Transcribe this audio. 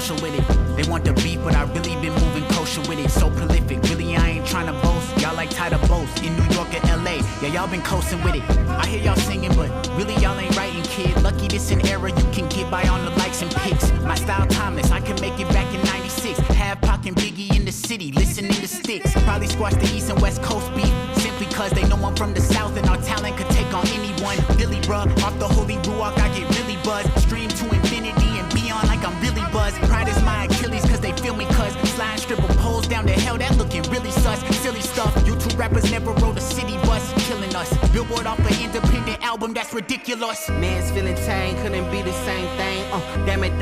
social with it. They want the beef, but I really been moving kosher with it. So prolific, really I ain't tryna boast. Y'all like tired of boast in New York or LA. Yeah, y'all been coasting with it. I hear y'all singing, but really y'all ain't writing, kid. Lucky this an era you can get by on the likes and pics. My style timeless, I can make it back in 96. Have Pac and Biggie in the city, listening to Sticks. Probably squash the East and West Coast beef, simply cause they know I'm from the South and our talent could take on anyone. Billy bruh, off the holy ruach I get really buzzed. Stream to infinity and beyond like I'm really buzzed. Pride is my Achilles cause they feel me cuz slide stripper poles down to hell, that looking really sus. Silly stuff, YouTube rappers never rode a city bus, killing us. Billboard off an independent album, that's ridiculous. Man's feeling tame, couldn't be the same thing. Damn it.